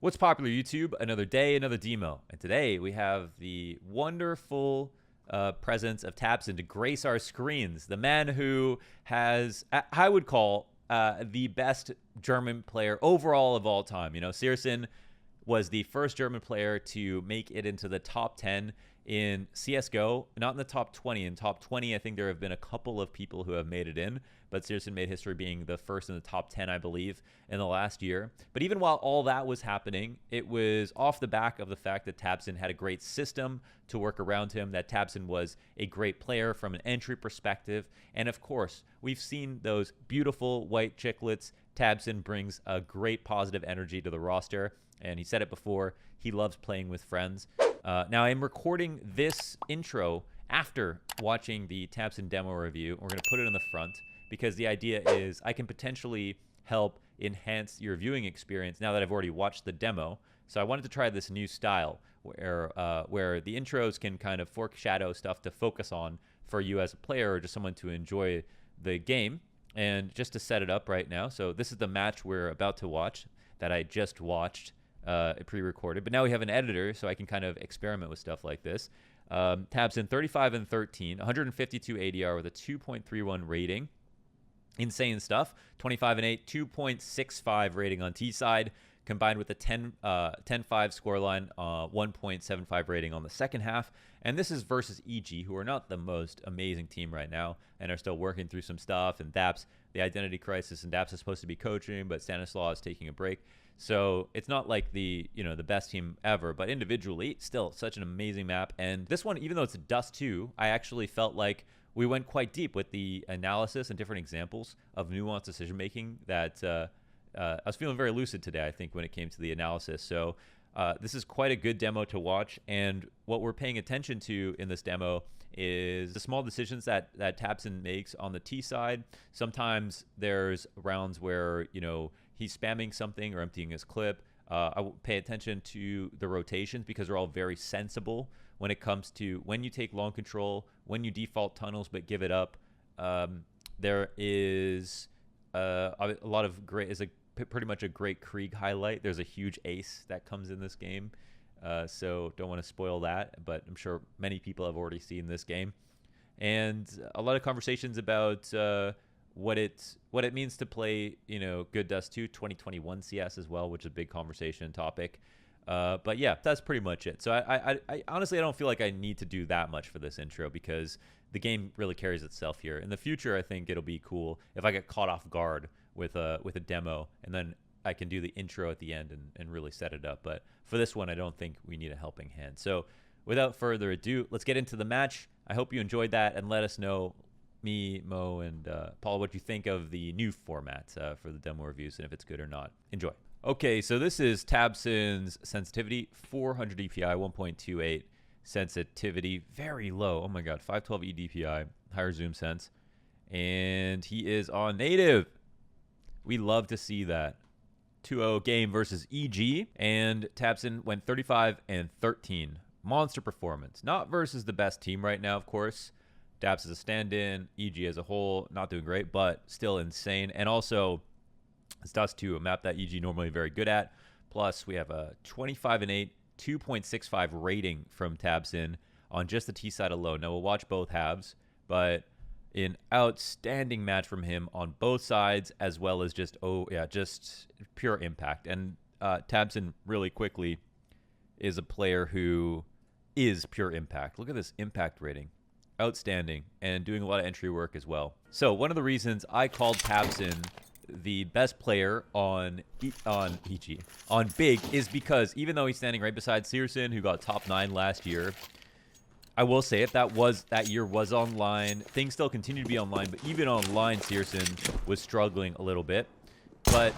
What's popular, YouTube? Another day, another demo. And today we have the wonderful presence of Tabsen to grace our screens. The man who has, I would call, the best German player overall of all time. You know, Syrson was the first German player to make it into the top 10 in CSGO, not in the top 20. In top 20, I think there have been a couple of people who have made it in, but Syrson made history being the first in the top 10, I believe, in the last year. But even while all that was happening, it was off the back of the fact that Tabsen had a great system to work around him, that Tabsen was a great player from an entry perspective. And of course, we've seen those beautiful white chiclets. Tabsen brings a great positive energy to the roster. And he said it before, he loves playing with friends. Now, I'm recording this intro after watching the Tabsen demo review. We're going to put it in the front because the idea is I can potentially help enhance your viewing experience now that I've already watched the demo. So I wanted to try this new style where the intros can kind of foreshadow stuff to focus on for you as a player or just someone to enjoy the game. And just to set it up right now, so this is the match we're about to watch that I just watched. Pre-recorded, but now we have an editor, so I can kind of experiment with stuff like this. Tabsen 35 and 13, 152 ADR with a 2.31 rating. Insane stuff. 25 and 8, 2.65 rating on T side, combined with a 10-5 scoreline, 1.75 rating on the second half. And this is versus EG, who are not the most amazing team right now and are still working through some stuff. And Daps, the identity crisis, and Daps is supposed to be coaching, but Stanislaw is taking a break. So it's not like the best team ever, but individually, still such an amazing map. And this one, even though it's a Dust 2, I actually felt like we went quite deep with the analysis and different examples of nuanced decision making that I was feeling very lucid today, I think, when it came to the analysis. So this is quite a good demo to watch. And what we're paying attention to in this demo is the small decisions that Tabsen makes on the T side. Sometimes there's rounds where, he's spamming something or emptying his clip. I will pay attention to the rotations because they're all very sensible when it comes to when you take long control, when you default tunnels but give it up. There is a lot of great, pretty much a great Krieg highlight. There's a huge ace that comes in this game. So don't want to spoil that, but I'm sure many people have already seen this game. And a lot of conversations about what it means to play, good Dust 2 2021 CS as well, which is a big conversation topic. But yeah, that's pretty much it. So I honestly, I don't feel like I need to do that much for this intro because the game really carries itself here. In the future, I think it'll be cool if I get caught off guard with a demo, and then I can do the intro at the end and really set it up. But for this one, I don't think we need a helping hand. So without further ado, let's get into the match. I hope you enjoyed that, and let us know, me, Mo, and Paul, what you think of the new format for the demo reviews and if it's good or not. Enjoy. Okay, so this is Tabsen's sensitivity, 400 DPI, 1.28 sensitivity, very low. Oh my god, 512 EDPI, higher zoom sense. And he is on native. We love to see that. 2-0 game versus EG, and Tabsen went 35 and 13. Monster performance. Not versus the best team right now, of course. Daps as a stand-in, EG as a whole, not doing great, but still insane. And also, it's Dust 2, a map that EG normally very good at. Plus, we have a 25 and 8, 2.65 rating from Tabsen on just the T side alone. Now, we'll watch both halves, but an outstanding match from him on both sides, as well as just pure impact. And Tabsen, really quickly, is a player who is pure impact. Look at this impact rating. Outstanding, and doing a lot of entry work as well. So one of the reasons I called Tabsen the best player on Big is because even though he's standing right beside Syrson, who got top 9 last year, I will say if that year was online, things still continue to be online, but even online, Syrson was struggling a little bit. But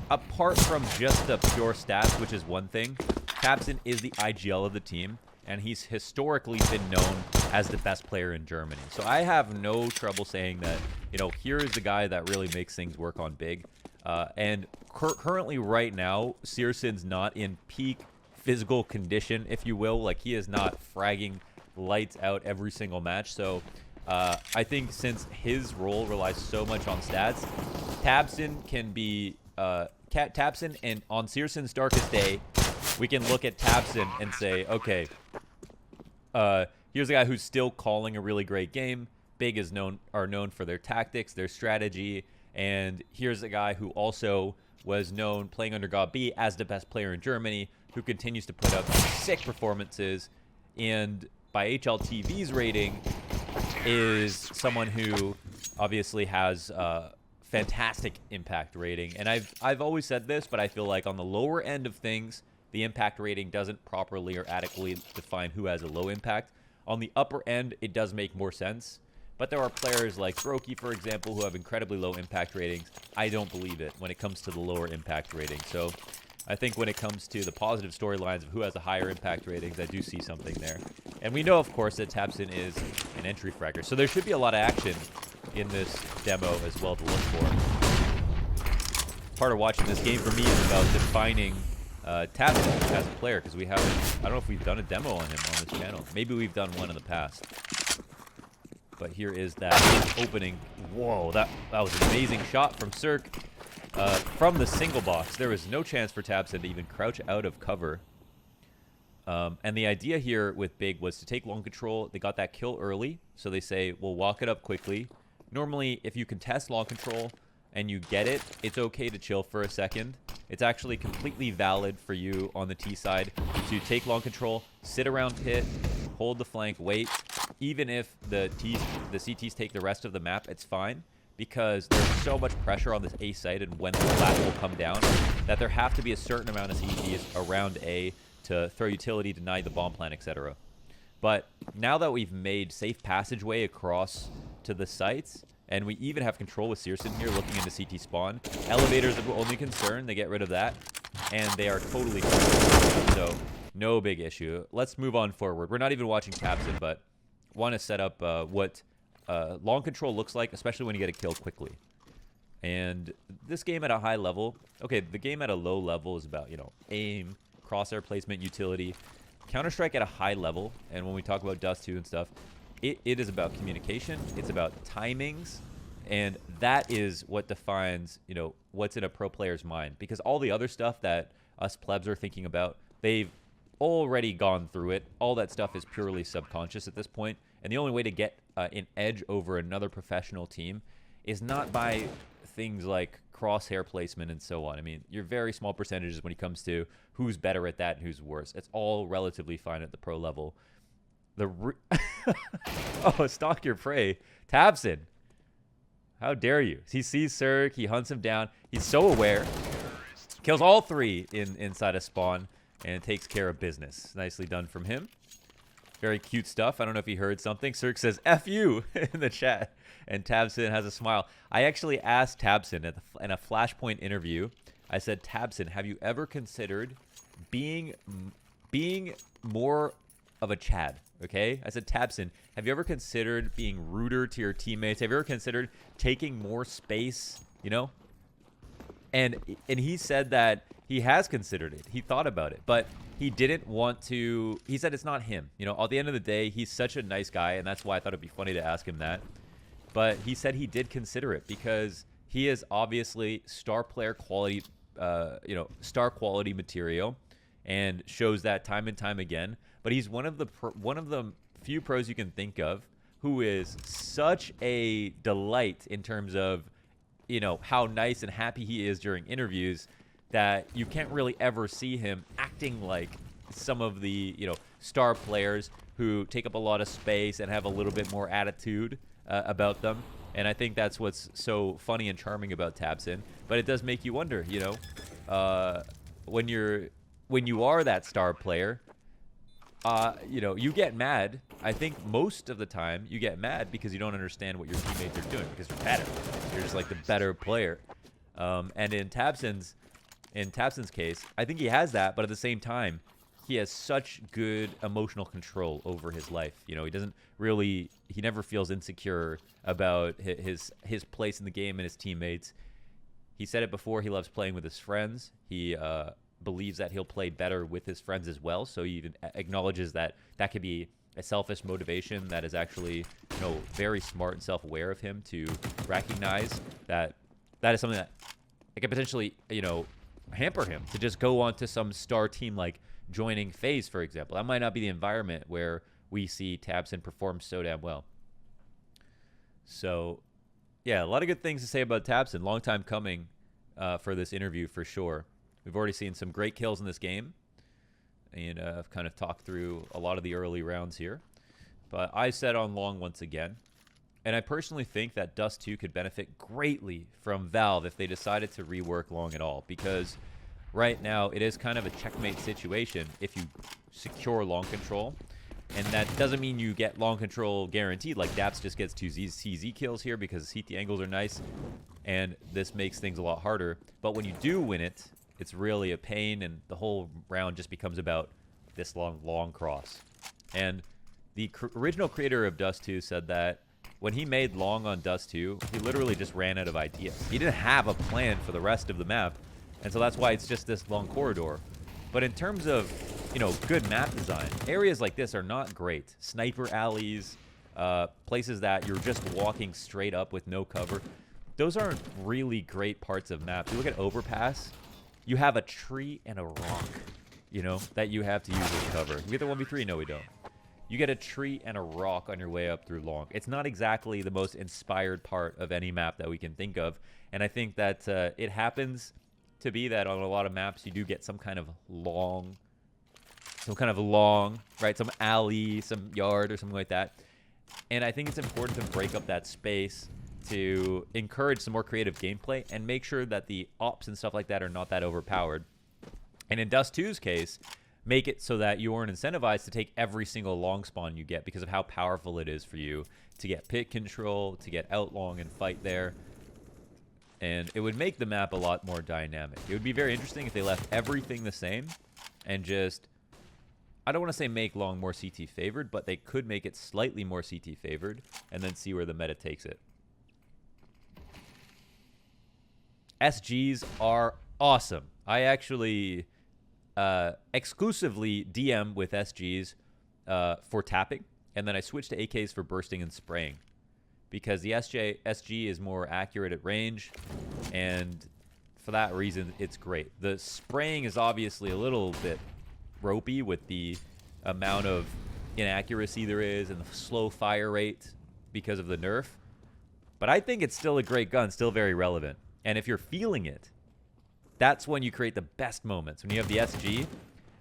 apart from just the pure stats, which is one thing, Tabsen is the IGL of the team, and he's historically been known as the best player in Germany. So I have no trouble saying that, here is the guy that really makes things work on Big. And currently right now, Syrson's not in peak physical condition, if you will. Like, he is not fragging lights out every single match. So I think since his role relies so much on stats, Tabsen can be Tabsen, and on Syrson's darkest day, we can look at Tabsen and say, okay, here's a guy who's still calling a really great game. Big are known for their tactics, their strategy, and here's a guy who also was known playing under God B as the best player in Germany, who continues to put up sick performances, and by HLTV's rating is someone who obviously has fantastic impact rating. And I've always said this, but I feel like on the lower end of things, the impact rating doesn't properly or adequately define who has a low impact. On the upper end, it does make more sense. But there are players like Brokey, for example, who have incredibly low impact ratings. I don't believe it when it comes to the lower impact rating. So I think when it comes to the positive storylines of who has a higher impact ratings, I do see something there. And we know, of course, that Tabsen is an entry fragger. So there should be a lot of action in this demo as well to look for. Part of watching this game for me is about defining Tabsen as a player, because we haven't, I don't know if we've done a demo on him on this channel. Maybe we've done one in the past. But here is that opening. Whoa, that was an amazing shot from Syrk. From the single box, there was no chance for Tabsen to even crouch out of cover. And the idea here with Big was to take long control. They got that kill early, so they say, we'll walk it up quickly. Normally, if you contest long control and you get it, it's okay to chill for a second. It's actually completely valid for you on the T side to take long control, sit around pit, hold the flank, wait. Even if the CTs take the rest of the map, it's fine, because there's so much pressure on this A site and when the flat will come down that there have to be a certain amount of CTs around A to throw utility, deny the bomb plan, etc. But now that we've made safe passageway across to the sites, and we even have control with Syrson here looking into CT spawn, elevators are the only concern. They get rid of that, and they are totally covered. So no big issue. Let's move on forward. We're not even watching Tabsen, but want to set up what long control looks like, especially when you get a kill quickly. And this game at a high level, okay, the game at a low level is about, you know, aim, crosshair placement, utility. Counter-Strike at a high level, and when we talk about Dust 2 and stuff, it is about communication, it's about timings, and that is what defines, you know, what's in a pro player's mind. Because all the other stuff that us plebs are thinking about, they've already gone through it. All that stuff is purely subconscious at this point, and the only way to get an edge over another professional team is not by things like crosshair placement and so on. I mean, you're very small percentages when it comes to who's better at that and who's worse. It's all relatively fine at the pro level. Oh, stalk your prey. Tabsen. How dare you? He sees Syrk, he hunts him down. He's so aware. Kills all three inside a spawn and takes care of business. Nicely done from him. Very cute stuff. I don't know if he heard something. Syrk says, F you in the chat. And Tabsen has a smile. I actually asked Tabsen in a Flashpoint interview. I said, Tabsen, have you ever considered being more of a Chad? Okay? I said, Tabsen, have you ever considered being ruder to your teammates? Have you ever considered taking more space? You know? And he said that he has considered it. He thought about it. But he didn't want to. He said it's not him. You know, at the end of the day, he's such a nice guy, and that's why I thought it'd be funny to ask him that. But he said he did consider it because he is obviously star player quality, star quality material, and shows that time and time again. But he's one of the few pros you can think of who is such a delight in terms of, you know, how nice and happy he is during interviews, that you can't really ever see him acting like some of the, you know, star players who take up a lot of space and have a little bit more attitude about them. And I think that's what's so funny and charming about Tabsen. But it does make you wonder, you know, when you are that star player, you know, you get mad. I think most of the time you get mad because you don't understand what your teammates are doing, because you're better. You're just like the better player. And in Tabsen's case, I think he has that, but at the same time, he has such good emotional control over his life. You know, he never feels insecure about his place in the game and his teammates. He said it before, he loves playing with his friends. He believes that he'll play better with his friends as well. So he even acknowledges that that could be a selfish motivation that is actually, you know, very smart and self-aware of him to recognize that that is something that it could potentially, you know, hamper him to just go on to some star team like joining FaZe, for example. That might not be the environment where we see Tabsen perform so damn well. So, yeah, a lot of good things to say about Tabsen. Long time coming for this interview, for sure. We've already seen some great kills in this game. And I've kind of talked through a lot of the early rounds here. But I said on Long once again. And I personally think that Dust 2 could benefit greatly from Valve if they decided to rework Long at all. Because right now, it is kind of a checkmate situation if you secure Long control. And that doesn't mean you get Long control guaranteed. Like, Daps just gets 2 CZ kills here because CT angles are nice. And this makes things a lot harder. But when you do win it, it's really a pain. And the whole round just becomes about this long cross. And the original creator of Dust 2 said that when he made Long on Dust 2, he literally just ran out of ideas. He didn't have a plan for the rest of the map. And so that's why it's just this long corridor. But in terms of, you know, good map design, areas like this are not great. Sniper alleys, places that you're just walking straight up with no cover. Those aren't really great parts of maps. You look at Overpass, you have a tree and a rock, you know, that you have to use as cover. We get the 1v3? No, we don't. You get a tree and a rock on your way up through Long. It's not exactly the most inspired part of any map that we can think of. And I think that it happens to be that on a lot of maps you do get some kind of long, right? Some alley, some yard or something like that. And I think it's important to break up that space to encourage some more creative gameplay and make sure that the ops and stuff like that are not that overpowered. And in Dust 2's case, make it so that you aren't incentivized to take every single long spawn you get because of how powerful it is for you to get pit control, to get out long and fight there. And it would make the map a lot more dynamic. It would be very interesting if they left everything the same and just, I don't want to say make Long more CT favored, but they could make it slightly more CT favored and then see where the meta takes it. SGs are awesome. I actually exclusively DM with SGs for tapping, and then I switched to AKs for bursting and spraying because the SG is more accurate at range, and for that reason, it's great. The spraying is obviously a little bit ropey with the amount of inaccuracy there is and the slow fire rate because of the nerf, but I think it's still a great gun, still very relevant. And if you're feeling it, that's when you create the best moments. When you have the SG,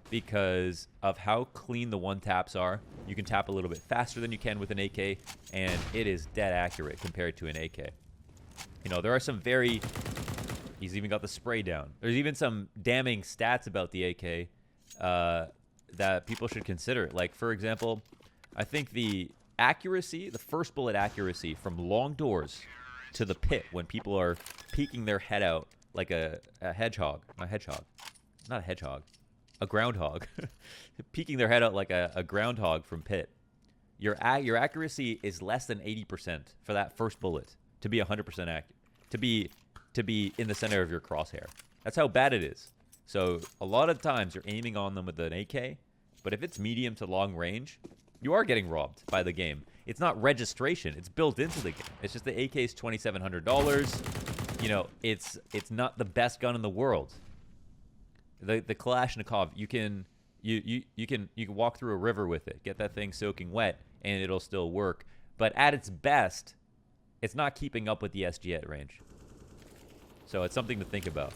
because of how clean the one taps are, you can tap a little bit faster than you can with an AK, and it is dead accurate compared to an AK. You know, there are some very... He's even got the spray down. There's even some damning stats about the AK that people should consider. Like, for example, I think the accuracy, the first bullet accuracy from long doors to the pit when people are peeking their head out like a hedgehog. Not a hedgehog. A groundhog. Peeking their head out like a groundhog from pit. Your accuracy is less than 80% for that first bullet to be 100% accurate. To be in the center of your crosshair. That's how bad it is. So a lot of times you're aiming on them with an AK, but if it's medium to long range, you are getting robbed by the game. It's not registration. It's built into the game. It's just the AK's $2,700. You know, it's not the best gun in the world. The Kalashnikov, you can walk through a river with it, get that thing soaking wet, and it'll still work. But at its best, it's not keeping up with the SG at range. So it's something to think about.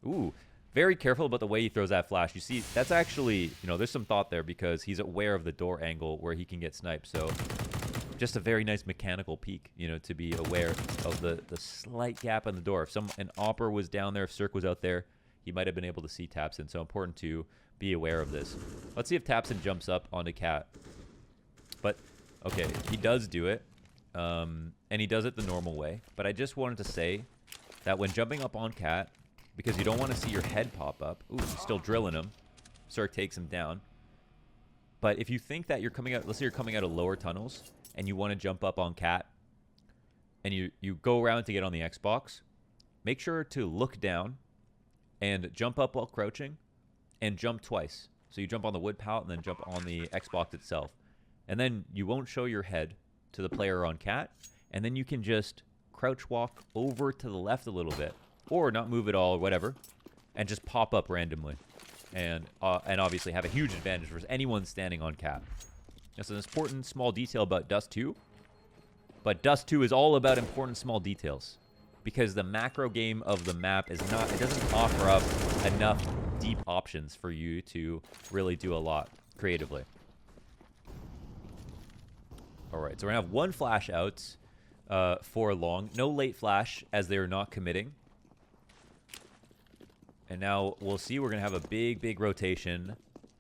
Ooh, very careful about the way he throws that flash. You see, that's actually, you know, there's some thought there because he's aware of the door angle where he can get sniped. So just a very nice mechanical peek, you know, to be aware of the slight gap in the door. If an Opper was down there, if Cirque was out there, he might have been able to see Tabsen. So important to be aware of this. Let's see if Tabsen jumps up onto Cat. But, okay, he does do it. And he does it the normal way. But I just wanted to say that when jumping up on Cat, because you don't want to see your head pop up. Ooh, he's still drilling him. Cirque takes him down. But if you think that you're coming out, let's say you're coming out of lower tunnels, and you want to jump up on Cat, and you go around to get on the Xbox, make sure to look down and jump up while crouching, and jump twice. So you jump on the wood pallet and then jump on the Xbox itself. And then you won't show your head to the player on Cat, and then you can just crouch walk over to the left a little bit, or not move at all or whatever, and just pop up randomly. And obviously have a huge advantage versus anyone standing on cap. That's an important small detail about Dust 2. But Dust 2 is all about important small details. Because the macro game of the map is not, it doesn't offer up enough deep options for you to really do a lot creatively. Alright, so we're going to have one flash out for long. No late flash as they're not committing. And now we'll see we're going to have a big, big rotation.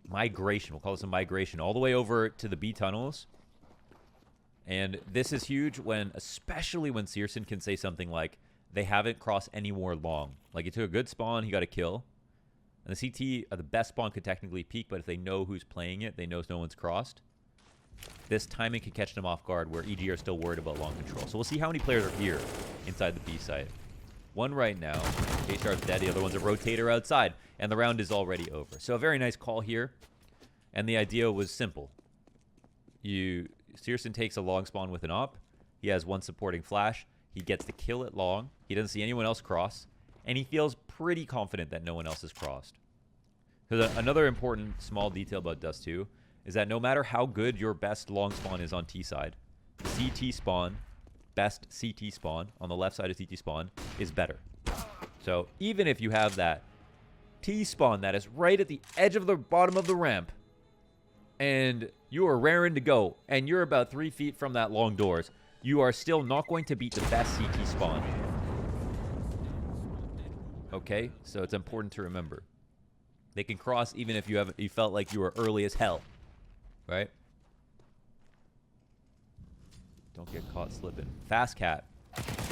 Migration. We'll call this a migration. All the way over to the B tunnels. And this is huge when, especially when Syrson can say something like, they haven't crossed anywhere long. Like, he took a good spawn, he got a kill. And the CT, the best spawn could technically peek, but if they know who's playing it, they know no one's crossed. This timing could catch them off guard where EG are still worried about long control. So we'll see how many players are here inside the B site. One right now. K-Star's dead. The other one's a rotator outside. And the round is already over. So a very nice call here. And the idea was simple. Syrson takes a long spawn with an op. He has one supporting flash. He gets the kill at long. He doesn't see anyone else cross. And he feels pretty confident that no one else has crossed. Because another important small detail about Dust 2 is that no matter how good your best long spawn is on T side, the CT spawn, best CT spawn on the left side of CT spawn is better. So even if you have that T spawn that is right at the edge of the bottom of the ramp and you are raring to go and you're about 3 feet from that long doors, you are still not going to beat the best CT spawn. Okay, so it's important to remember. They can cross even if you felt like you were early as hell, right? Don't get caught slipping. Fast cat.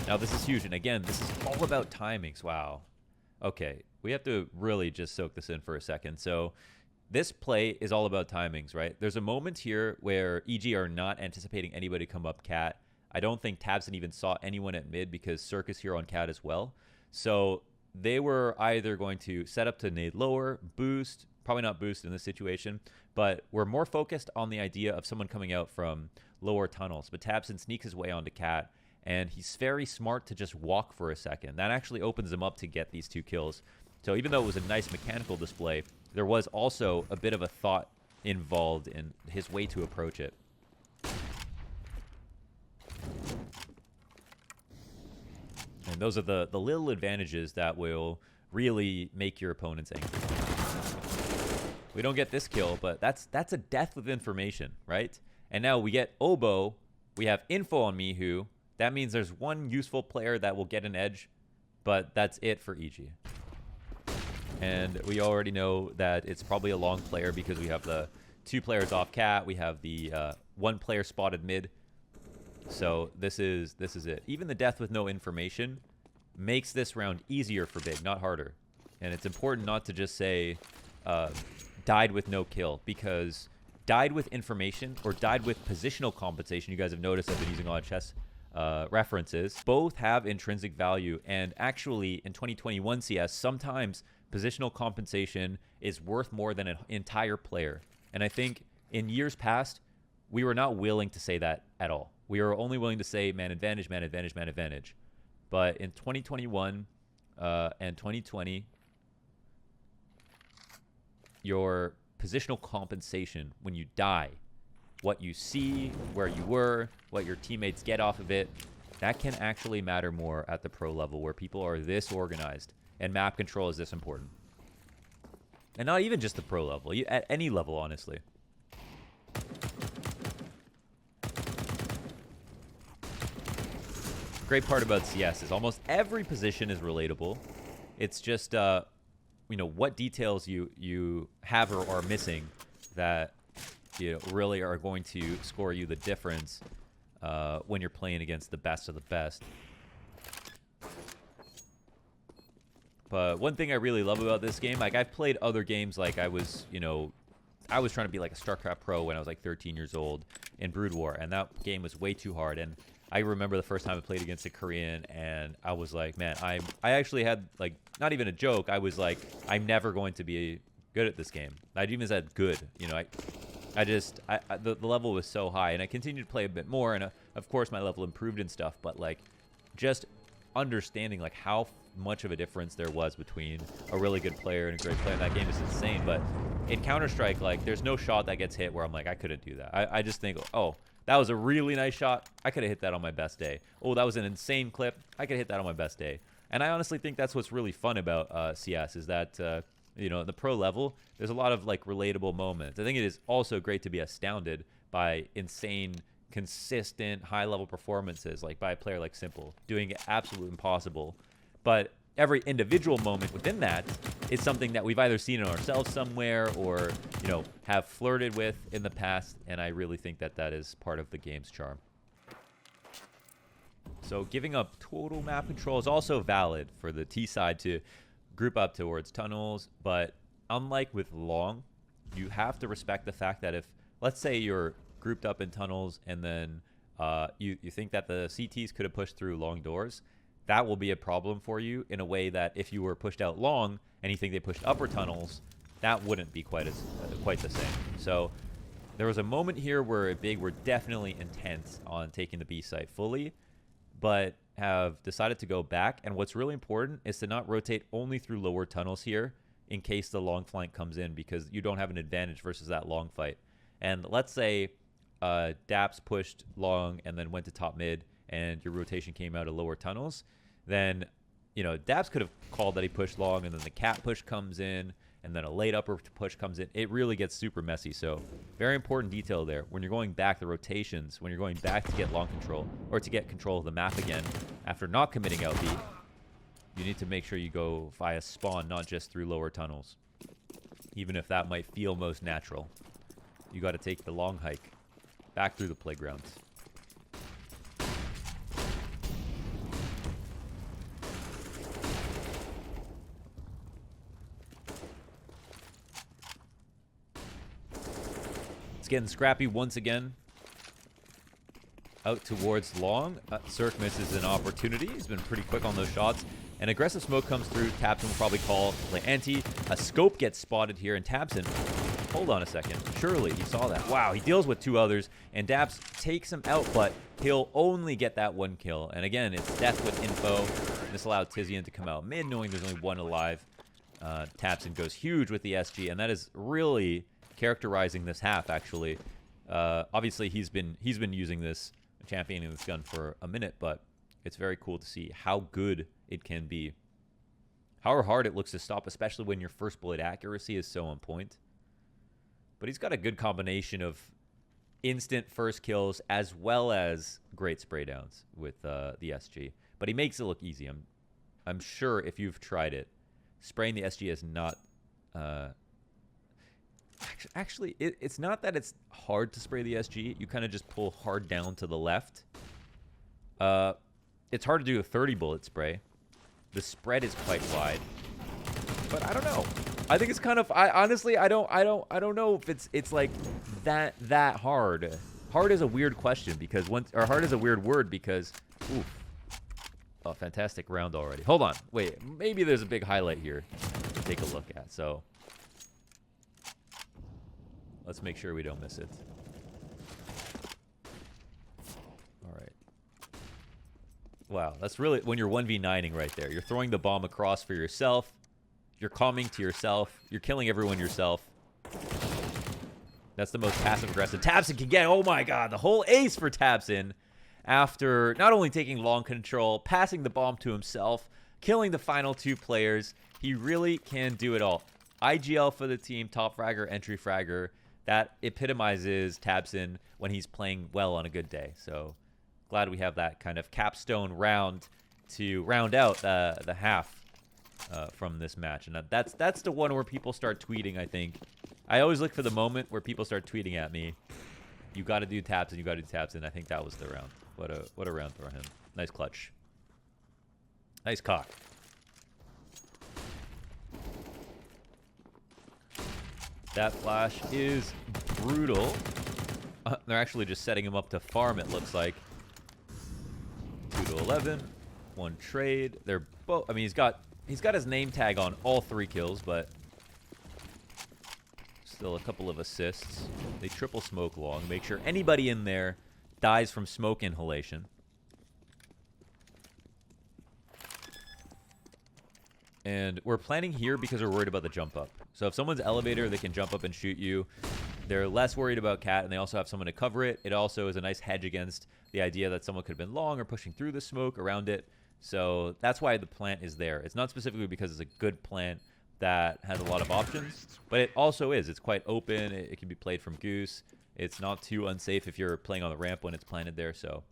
Now this is huge, and again, this is all about timings. Wow. Okay, we have to really just soak this in for a second. So this play is all about timings, right? There's a moment here where EG are not anticipating anybody to come up cat. I don't think Tabsen even saw anyone at mid because Cirque is here on cat as well. So they were either going to set up to nade lower, boost, probably not boost in this situation, but we're more focused on the idea of someone coming out from lower tunnels. But Tabsen sneaks his way onto cat, and he's very smart to just walk for a second. That actually opens him up to get these 2 kills. So even though it was a nice mechanical display, there was also a bit of a thought involved in his way to approach it. And those are the little advantages that will really make your opponents angry. We don't get this kill, but that's a death with information, right? And now we get Oboe. We have info on Mihu. That means there's one useful player that will get an edge, but that's it for EG. And we already know that it's probably a long player because we have the 2 players off cat. We have the 1 player spotted mid. So this is it. Even the death with no information makes this round easier for Big, not harder. And it's important not to just say died with no kill, because died with information or died with positional compensation, you guys have noticed I've been using a lot of chess references, both have intrinsic value. And actually in 2021 CS, sometimes positional compensation is worth more than an entire player. And I think in years past, we were not willing to say that at all. We were only willing to say man advantage, man advantage, man advantage. But in 2021 and 2020, your positional compensation when you die, what you see, where you were, what your teammates get off of it, that can actually matter more at the pro level where people are this organized and map control is this important. And not even just the pro level, at any level, honestly. Great part about CS is almost every position is relatable. It's just, you know, what details you have or are missing that really are going to score you the difference when you're playing against the best of the best. But one thing I really love about this game, like I've played other games, like I was trying to be like a StarCraft pro when I was like 13 years old in Brood War, and that game was way too hard. And I remember the first time I played against a Korean, and I was like, man, I actually had, like, not even a joke. I was like, I'm never going to be good at this game. I even said good. You know, the level was so high, and I continued to play a bit more, and of course my level improved and stuff. But like, just understanding like how much of a difference there was between a really good player and a great player in that game is insane. But in Counter-Strike, like, there's no shot that gets hit where I'm like, I couldn't do that. I just think, oh, that was a really nice shot. I could have hit that on my best day. Oh, that was an insane clip. I could hit that on my best day. And I honestly think that's what's really fun about CS is that, you know, at the pro level, there's a lot of, like, relatable moments. I think it is also great to be astounded by insane, consistent, high-level performances, like by a player like Simple, doing it absolutely impossible. But every individual moment within that is something that we've either seen in ourselves somewhere or, you know, have flirted with in the past. And I really think that that is part of the game's charm. So giving up total map control is also valid for the T side to group up towards tunnels. But unlike with long, you have to respect the fact that if, let's say you're grouped up in tunnels and then you think that the CTs could have pushed through long doors, that will be a problem for you in a way that if you were pushed out long and you think they pushed upper tunnels, that wouldn't be quite the same. So there was a moment here where Big were definitely intent on taking the B site fully, but have decided to go back. And what's really important is to not rotate only through lower tunnels here in case the long flank comes in, because you don't have an advantage versus that long fight. And let's say Daps pushed long and then went to top mid and your rotation came out of lower tunnels, then, you know, Daps could have called that he pushed long and then the cat push comes in and then a late upper push comes in. It really gets super messy. So very important detail there. When you're going back, the rotations, when you're going back to get long control or to get control of the map again after not committing out B, you need to make sure you go via spawn, not just through lower tunnels. Even if that might feel most natural. You got to take the long hike back through the playgrounds. It's getting scrappy once again. Out towards long. Cirque misses an opportunity. He's been pretty quick on those shots. An aggressive smoke comes through. Tabsen will probably call play anti. A scope gets spotted here, and Tabsen, hold on a second. Surely he saw that. Wow, he deals with two others, and Daps takes him out, but he'll only get that one kill. And again, it's death with info. This allowed Tizian to come out mid, knowing there's only one alive. Tabsen goes huge with the SG, and that is really characterizing this half, actually. Obviously, he's been using this, championing this gun for a minute, but it's very cool to see how good it can be. How hard it looks to stop, especially when your first bullet accuracy is so on point. But he's got a good combination of instant first kills as well as great spray downs with the SG. But he makes it look easy. I'm sure if you've tried it, spraying the SG is not... Actually, it's not that it's hard to spray the SG. You kind of just pull hard down to the left. It's hard to do a 30 bullet spray. The spread is quite wide. But I don't know. I think it's kind of... honestly, I don't know if it's like that hard. Hard is a weird question because hard is a weird word because... Oof. Oh, fantastic round already. Hold on. Wait, maybe there's a big highlight here to take a look at. So... let's make sure we don't miss it. All right. Wow, that's really when you're 1v9ing right there. You're throwing the bomb across for yourself. You're calming to yourself. You're killing everyone yourself. That's the most passive-aggressive Tabsen can get. Oh my god, the whole ace for Tabsen. After not only taking long control, passing the bomb to himself, killing the final two players. He really can do it all. IGL for the team, top fragger, entry fragger. That epitomizes Tabsen when he's playing well on a good day. So glad we have that kind of capstone round to round out the half from this match. And that's the one where people start tweeting, I think. I always look for the moment where people start tweeting at me. You got to do Tabsen, you got to do Tabsen. I think that was the round. What a round for him. Nice clutch. Nice cock. That flash is brutal. They're actually just setting him up to farm, it looks like. 2 to 11. One trade. They're both... I mean, he's got his name tag on all 3 kills, but... still a couple of assists. They triple smoke long. Make sure anybody in there dies from smoke inhalation. And we're planning here because we're worried about the jump up. So if someone's elevator, they can jump up and shoot you. They're less worried about cat, and they also have someone to cover it. It also is a nice hedge against the idea that someone could have been long or pushing through the smoke around it. So that's why the plant is there. It's not specifically because it's a good plant that has a lot of options, but it also is. It's quite open. It can be played from goose. It's not too unsafe if you're playing on the ramp when it's planted there. So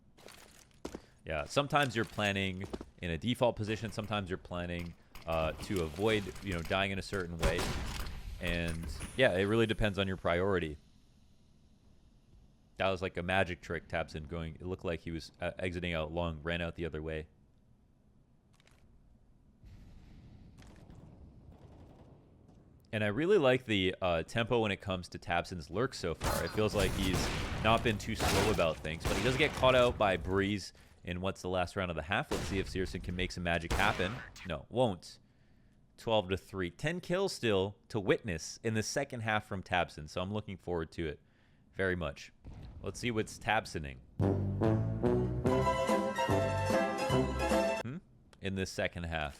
yeah, sometimes you're planning in a default position. Sometimes you're planning to avoid, dying in a certain way. And yeah, it really depends on your priority. That was like a magic trick, Tabsen going. It looked like he was exiting out long, ran out the other way. And I really like the tempo when it comes to Tabsen's lurk so far. It feels like he's not been too slow about things, but he doesn't get caught out by Breeze in what's the last round of the half. Let's see if Syrson can make some magic happen. No, won't. 12-3. 10 kills still to witness in the second half from Tabsen, so I'm looking forward to it very much. Let's see what's Tabsening in this second half.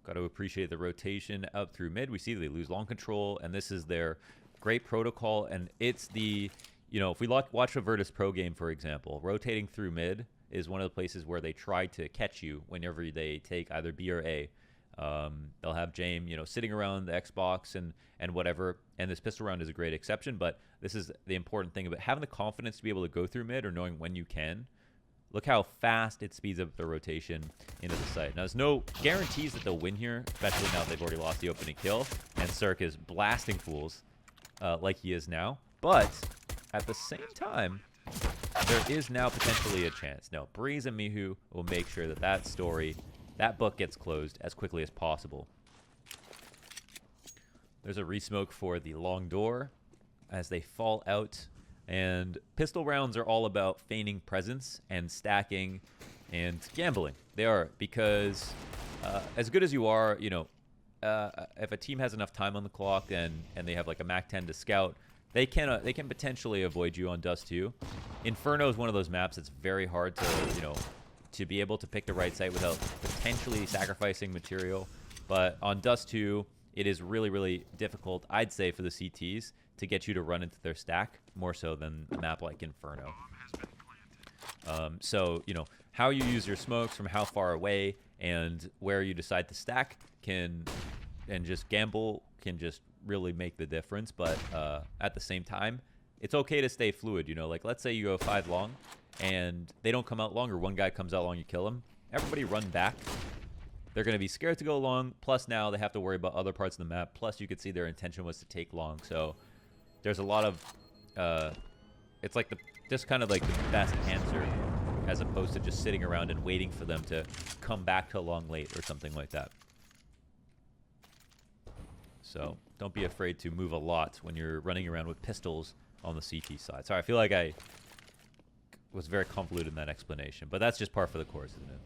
Got to appreciate the rotation up through mid. We see they lose long control, and this is their great protocol. And it's the, if we watch a Virtus Pro game, for example, rotating through mid is one of the places where they try to catch you whenever they take either B or A. They'll have James, sitting around the Xbox and whatever. And this pistol round is a great exception, but this is the important thing about having the confidence to be able to go through mid or knowing when you can. Look how fast it speeds up the rotation into the site. Now, there's no guarantees that they'll win here, especially now they've already lost the opening kill. And Syrk is blasting fools like he is now. But at the same time, there is now potentially a chance. No, Breeze and Mihu will make sure that book gets closed as quickly as possible. There's a resmoke for the long door as they fall out. And pistol rounds are all about feigning presence and stacking and gambling. They are, because as good as you are, if a team has enough time on the clock and they have like a Mac 10 to scout, they can potentially avoid you on Dust 2. Inferno is one of those maps that's very hard to be able to pick the right site without potentially sacrificing material. But on Dust 2, it is really, really difficult, I'd say, for the CTs to get you to run into their stack, more so than a map like Inferno. So, how you use your smokes from how far away and where you decide to stack and just gamble can just really make the difference. But at the same time, it's okay to stay fluid. Like let's say you go 5 long and they don't come out long, or one guy comes out long, you kill him. Everybody run back. They're going to be scared to go long. Plus now they have to worry about other parts of the map. Plus you could see their intention was to take long. So there's a lot of, it's like just kind of like the best answer, as opposed to just sitting around and waiting for them to come back to long late or something like that. So don't be afraid to move a lot when you're running around with pistols on the CT side. Sorry, I feel like I was very convoluted in that explanation, but that's just par for the course, isn't it?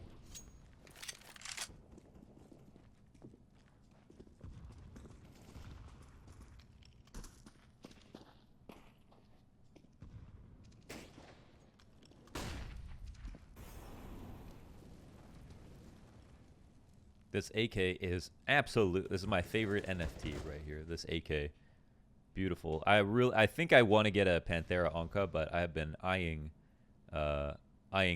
This AK is absolute. This is my favorite NFT right here. This AK, beautiful. I think I want to get a Panthera Onca, but I have been eyeing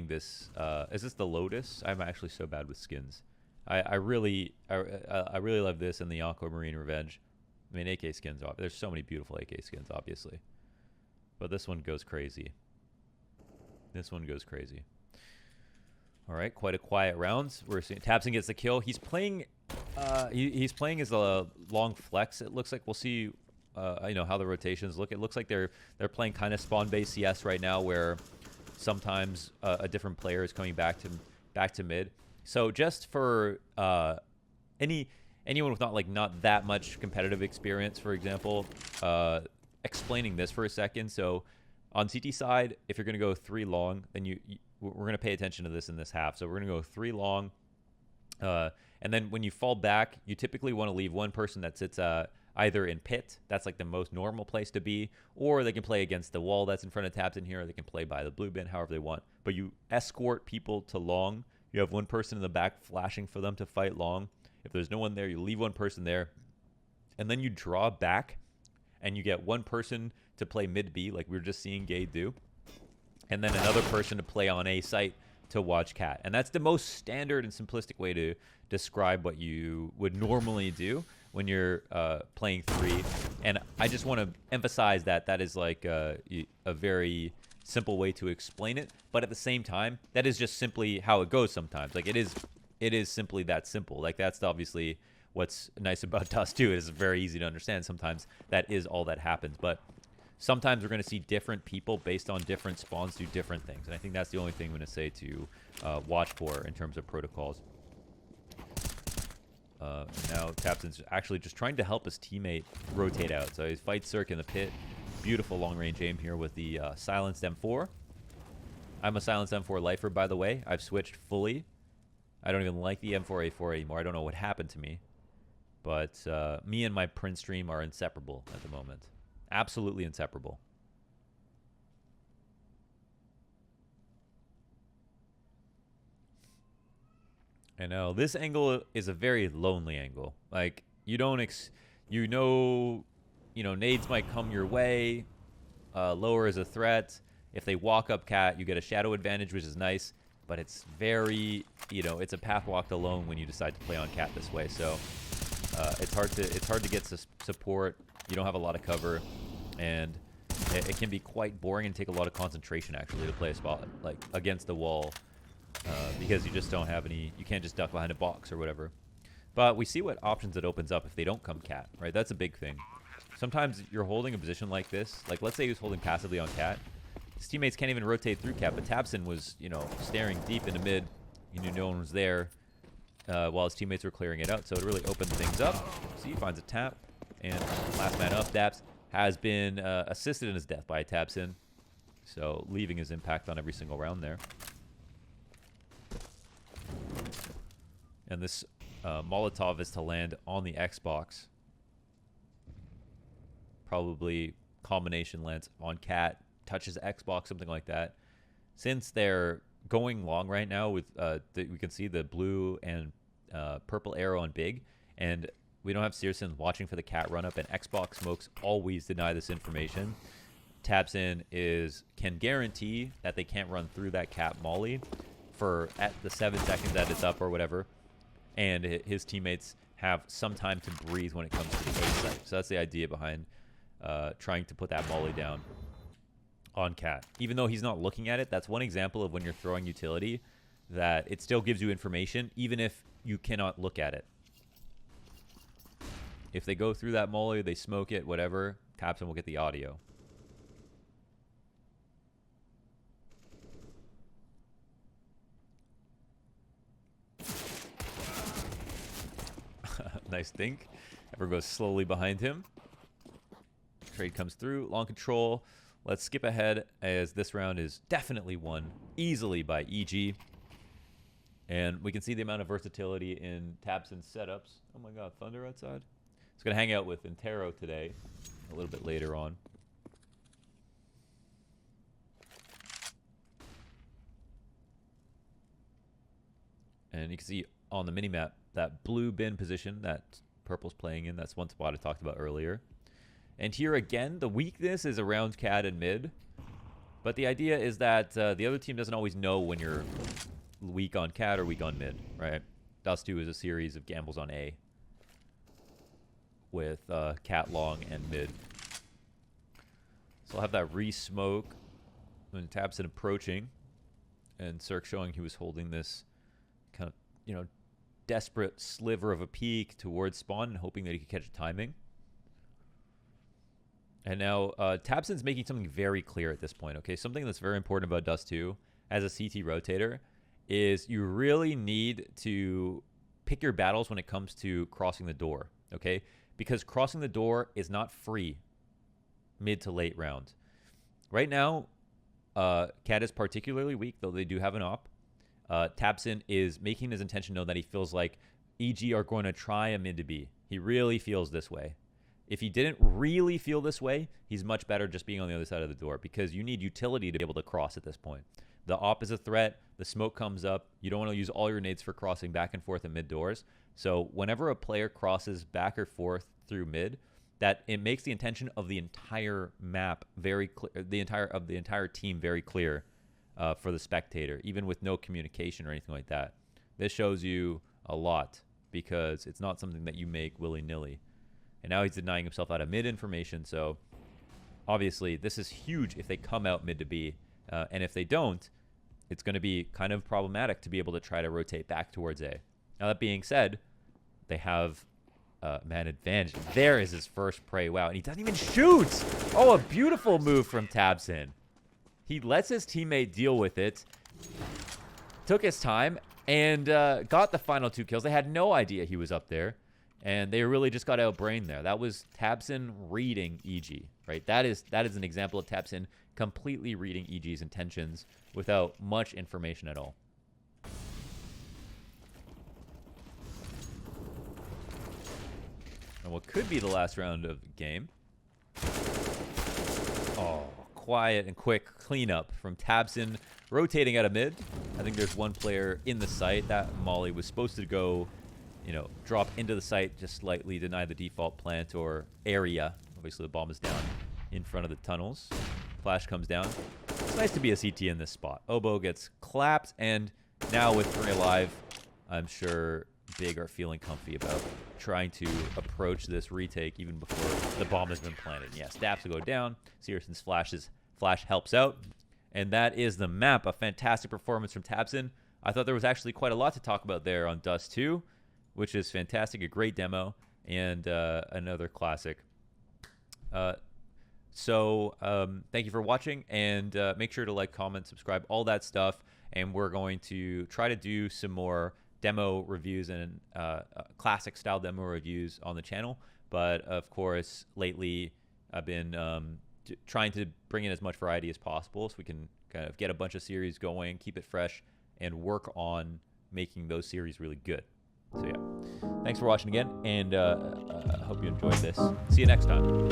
this. Is this the Lotus? I'm actually so bad with skins. I really love this and the Aquamarine Revenge. I mean, AK skins. There's so many beautiful AK skins, obviously, but this one goes crazy. This one goes crazy. All right, quite a quiet round. We're seeing Tabsen gets the kill. He's playing. He's playing as a long flex. It looks like we'll see. How the rotations look. It looks like they're playing kind of spawn-based CS right now, where sometimes a different player is coming back to mid. So just for anyone with not that much competitive experience, for example, explaining this for a second. So on CT side, if you're going to go 3 long, then we're going to pay attention to this in this half. So we're going to go 3 long. And then when you fall back, you typically want to leave one person that sits either in pit. That's like the most normal place to be. Or they can play against the wall that's in front of Tabsen here. Or they can play by the blue bin, however they want. But you escort people to long You have one person in the back flashing for them to fight long. If there's no one there, you leave one person there. And then you draw back and you get one person to play mid B like we were just seeing Gay do. And then another person to play on A site to watch cat. And that's the most standard and simplistic way to describe what you would normally do when you're playing 3. And I just want to emphasize that that is like a very simple way to explain it. But at the same time, that is just simply how it goes sometimes. Like it is simply that simple. Like that's obviously what's nice about Dust 2. It is very easy to understand. Sometimes that is all that happens. But sometimes we're going to see different people based on different spawns do different things. And I think that's the only thing I'm going to say to watch for in terms of protocols. Now Tabsen's actually just trying to help his teammate rotate out. So he fights Cirque in the pit. Beautiful long-range aim here with the silenced M4. I'm a silenced M4 lifer, by the way. I've switched fully. I don't even like the M4A4 anymore. I don't know what happened to me. But me and my print stream are inseparable at the moment. Absolutely inseparable. And now this angle is a very lonely angle. Like you don't, nades might come your way. Lower is a threat. If they walk up cat, you get a shadow advantage, which is nice. But it's very, it's a path walked alone when you decide to play on cat this way. So it's hard to get support. You don't have a lot of cover, and it can be quite boring and take a lot of concentration actually to play a spot like against the wall. Because you just don't have any, you can't just duck behind a box or whatever. But we see what options it opens up if they don't come cat, right? That's a big thing. Sometimes you're holding a position like this. Like, let's say he was holding passively on cat. His teammates can't even rotate through cat, but Tabsen was, staring deep into mid. He knew no one was there while his teammates were clearing it out. So it really opened things up. See, he finds a tap. And last man up, Daps has been assisted in his death by Tabsen. So leaving his impact on every single round there. And this Molotov is to land on the Xbox. Probably combination lands on cat, touches Xbox, something like that. Since they're going long right now with, we can see the blue and purple arrow on big, and we don't have Syrson watching for the cat run up, and Xbox smokes always deny this information. Tabsen can guarantee that they can't run through that cat molly for at the 7 seconds that it's up or whatever, and his teammates have some time to breathe when it comes to the A site. So that's the idea behind trying to put that molly down on cat. Even though he's not looking at it, that's one example of when you're throwing utility that it still gives you information even if you cannot look at it. If they go through that molly, they smoke it, whatever, Tabsen will get the audio. Nice think. Ever goes slowly behind him. Trade comes through. Long control. Let's skip ahead as this round is definitely won easily by EG. And we can see the amount of versatility in Tabsen's setups. Oh my god, thunder outside. He's going to hang out with Antero today a little bit later on. And you can see on the minimap that blue bin position that purple's playing in. That's one spot I talked about earlier. And here again, the weakness is around cat and mid. But the idea is that the other team doesn't always know when you're weak on cat or weak on mid, right? Dust 2 is a series of gambles on A with cat long and mid. So I'll have that re-smoke when Tabsen approaching. And Cirque showing he was holding this kind of, desperate sliver of a peek towards spawn and hoping that he could catch a timing. And now Tabsen's making something very clear at this point, okay? Something that's very important about Dust 2 as a CT rotator is you really need to pick your battles when it comes to crossing the door, okay? Because crossing the door is not free mid to late round. Right now, Cat is particularly weak, though they do have an op. Tabsen is making his intention known that he feels like EG are going to try a mid to B. He really feels this way. If he didn't really feel this way, he's much better just being on the other side of the door because you need utility to be able to cross at this point. the op is a threat. The smoke comes up. You don't want to use all your nades for crossing back and forth in mid doors. So whenever a player crosses back or forth through mid, that it makes the intention of the entire map very clear, the entire team very clear for the spectator, even with no communication or anything like that. This shows you a lot because it's not something that you make willy-nilly. And now he's denying himself out of mid information. So obviously this is huge if they come out mid to B. And if they don't, it's going to be kind of problematic to be able to try to rotate back towards A. Now, that being said, they have man advantage. There is his first prey. Wow, and he doesn't even shoot. Oh, a beautiful move from Tabsen. He lets his teammate deal with it, took his time, and got the final 2 kills. They had no idea he was up there, and they really just got outbrained there. That was Tabsen reading EG, right? That is an example of Tabsen completely reading EG's intentions without much information at all. And what could be the last round of the game. Oh, quiet and quick cleanup from Tabsen, rotating out of mid. I think there's one player in the site. That molly was supposed to go, you know, drop into the site, just slightly deny the default plant or area. Obviously, the bomb is down in front of the tunnels. Flash comes down. It's nice to be a CT in this spot. Oboe gets clapped, and now with 3 alive, I'm sure Big are feeling comfy about trying to approach this retake even before the bomb has been planted. Yeah, stabs to go down. Syrson's flash helps out. And that is the map. A fantastic performance from Tabsen. I thought there was actually quite a lot to talk about there on Dust 2, which is fantastic. A great demo and another classic. So thank you for watching, and make sure to like, comment, subscribe, all that stuff. And we're going to try to do some more demo reviews and classic style demo reviews on the channel. But of course, lately I've been trying to bring in as much variety as possible so we can kind of get a bunch of series going, keep it fresh, and work on making those series really good. So yeah, thanks for watching again, and I hope you enjoyed this. See you next time.